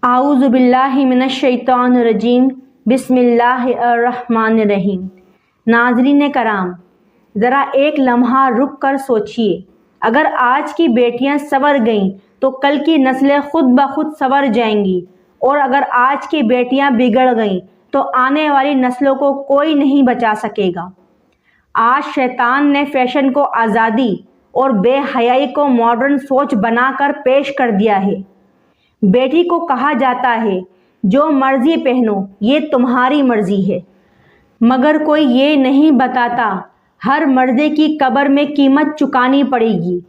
اعوذ باللہ من الشیطان الرجیم بسم اللہ الرحمن الرحیم۔ ناظرین کرام، ذرا ایک لمحہ رک کر سوچئے، اگر آج کی بیٹیاں سنور گئیں تو کل کی نسلیں خود بخود سنور جائیں گی، اور اگر آج کی بیٹیاں بگڑ گئیں تو آنے والی نسلوں کو کوئی نہیں بچا سکے گا۔ آج شیطان نے فیشن کو آزادی اور بے حیائی کو ماڈرن سوچ بنا کر پیش کر دیا ہے۔ بیٹی کو کہا جاتا ہے جو مرضی پہنو، یہ تمہاری مرضی ہے، مگر کوئی یہ نہیں بتاتا ہر مردے کی قبر میں قیمت چکانی پڑے گی۔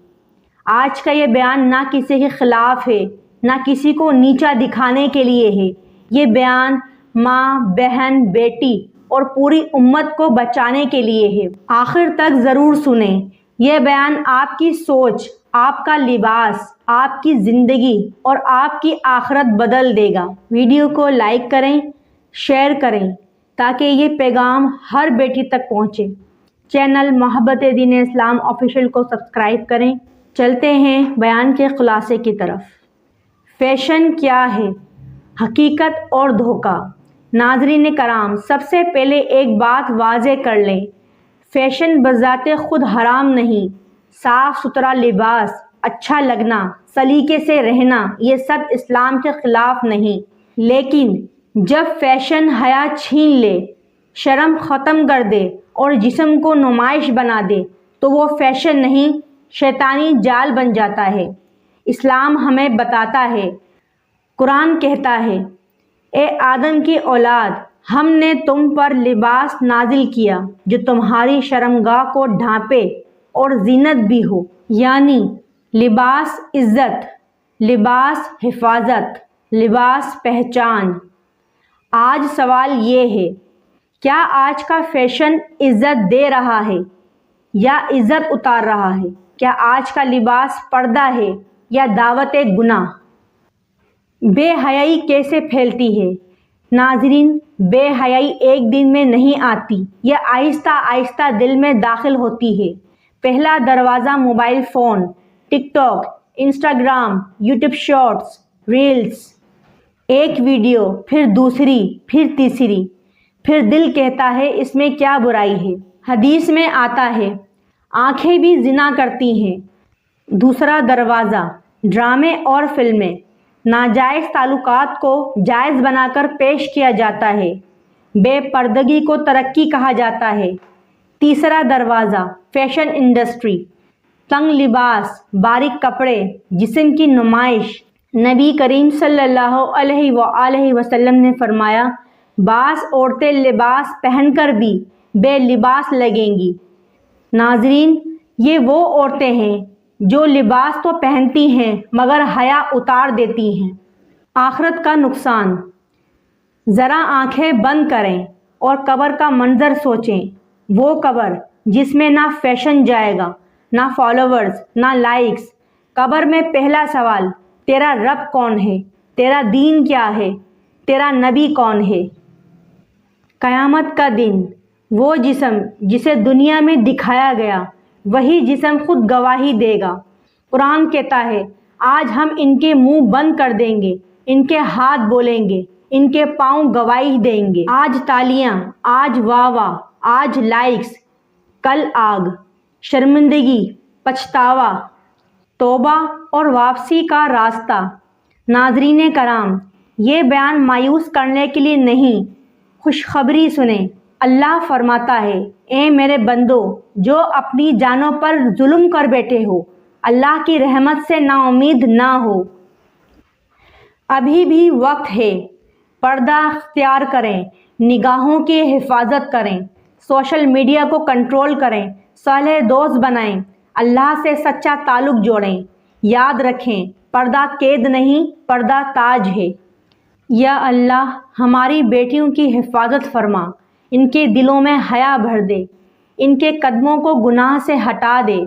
آج کا یہ بیان نہ کسی کے خلاف ہے، نہ کسی کو نیچا دکھانے کے لیے ہے۔ یہ بیان ماں، بہن، بیٹی اور پوری امت کو بچانے کے لیے ہے۔ آخر تک ضرور سنیں، یہ بیان آپ کی سوچ، آپ کا لباس، آپ کی زندگی اور آپ کی آخرت بدل دے گا۔ ویڈیو کو لائک کریں، شیئر کریں تاکہ یہ پیغام ہر بیٹی تک پہنچے۔ چینل محبت دین اسلام آفیشیل کو سبسکرائب کریں۔ چلتے ہیں بیان کے خلاصے کی طرف۔ فیشن کیا ہے؟ حقیقت اور دھوکہ۔ ناظرین کرام، سب سے پہلے ایک بات واضح کر لیں، فیشن بذات خود حرام نہیں۔ صاف ستھرا لباس، اچھا لگنا، سلیقے سے رہنا، یہ سب اسلام کے خلاف نہیں، لیکن جب فیشن حیا چھین لے، شرم ختم کر دے اور جسم کو نمائش بنا دے تو وہ فیشن نہیں، شیطانی جال بن جاتا ہے۔ اسلام ہمیں بتاتا ہے، قرآن کہتا ہے، اے آدم کی اولاد، ہم نے تم پر لباس نازل کیا جو تمہاری شرمگاہ کو ڈھانپے اور زینت بھی ہو، یعنی لباس عزت، لباس حفاظت، لباس پہچان۔ آج سوال یہ ہے، کیا آج کا فیشن عزت دے رہا ہے یا عزت اتار رہا ہے؟ کیا آج کا لباس پردہ ہے یا دعوت گناہ؟ بے حیائی کیسے پھیلتی ہے؟ ناظرین، بے حیائی ایک دن میں نہیں آتی، یہ آہستہ آہستہ دل میں داخل ہوتی ہے۔ پہلا دروازہ mobile phone, TikTok, Instagram, YouTube shorts, reels, ایک ویڈیو، پھر دوسری، پھر تیسری، پھر دل کہتا ہے اس میں کیا برائی ہے۔ حدیث میں آتا ہے، آنکھیں بھی زنا کرتی ہیں۔ دوسرا دروازہ، ڈرامے اور فلمیں، ناجائز تعلقات کو جائز بنا کر پیش کیا جاتا ہے، بے پردگی کو ترقی کہا جاتا ہے۔ تیسرا دروازہ، فیشن انڈسٹری، تنگ لباس، باریک کپڑے، جسم کی نمائش۔ نبی کریم صلی اللہ علیہ وآلہ وسلم نے فرمایا، بعض عورتیں لباس پہن کر بھی بے لباس لگیں گی۔ ناظرین، یہ وہ عورتیں ہیں جو لباس تو پہنتی ہیں مگر حیا اتار دیتی ہیں۔ آخرت کا نقصان۔ ذرا آنکھیں بند کریں اور قبر کا منظر سوچیں، وہ قبر جس میں نہ فیشن جائے گا، نہ فالوورز، نہ لائکس۔ قبر میں پہلا سوال، تیرا رب کون ہے؟ تیرا دین کیا ہے؟ تیرا نبی کون ہے؟ قیامت کا دن، وہ جسم جسے دنیا میں دکھایا گیا، وہی جسم خود گواہی دے گا۔ قرآن کہتا ہے، آج ہم ان کے منہ بند کر دیں گے، ان کے ہاتھ بولیں گے، ان کے پاؤں گواہی دیں گے۔ آج تالیاں، آج واہ واہ، آج لائکس، کل آگ، شرمندگی، پچھتاوا، توبہ اور واپسی کا راستہ۔ ناظرین کرام، یہ بیان مایوس کرنے کے لیے نہیں، خوشخبری سنیں۔ اللہ فرماتا ہے، اے میرے بندو جو اپنی جانوں پر ظلم کر بیٹھے ہو، اللہ کی رحمت سے نا امید نہ ہو۔ ابھی بھی وقت ہے، پردہ اختیار کریں، نگاہوں کی حفاظت کریں، سوشل میڈیا کو کنٹرول کریں، صالح دوست بنائیں، اللہ سے سچا تعلق جوڑیں۔ یاد رکھیں، پردہ قید نہیں، پردہ تاج ہے۔ یا اللہ، ہماری بیٹیوں کی حفاظت فرما، ان کے دلوں میں حیا بھر دے، ان کے قدموں کو گناہ سے ہٹا دے۔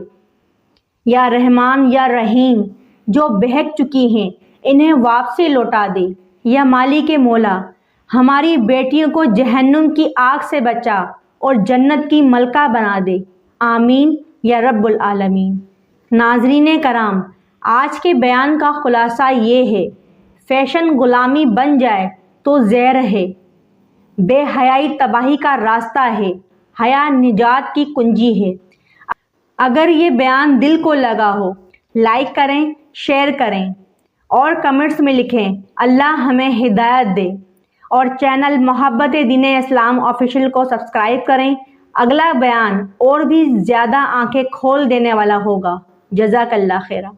یا رحمان، یا رحیم، جو بہک چکی ہیں انہیں واپسی لوٹا دے۔ یا مالک مولا، ہماری بیٹیوں کو جہنم کی آگ سے بچا اور جنت کی ملکہ بنا دے۔ آمین یا رب العالمین۔ ناظرین کرام، آج کے بیان کا خلاصہ یہ ہے، فیشن غلامی بن جائے تو زہر ہے، بے حیائی تباہی کا راستہ ہے، حیا نجات کی کنجی ہے۔ اگر یہ بیان دل کو لگا ہو، لائک کریں، شیئر کریں اور کمنٹس میں لکھیں اللہ ہمیں ہدایت دے، اور چینل محبت دین اسلام آفیشیل کو سبسکرائب کریں۔ اگلا بیان اور بھی زیادہ آنکھیں کھول دینے والا ہوگا۔ جزاک اللہ خیرہ۔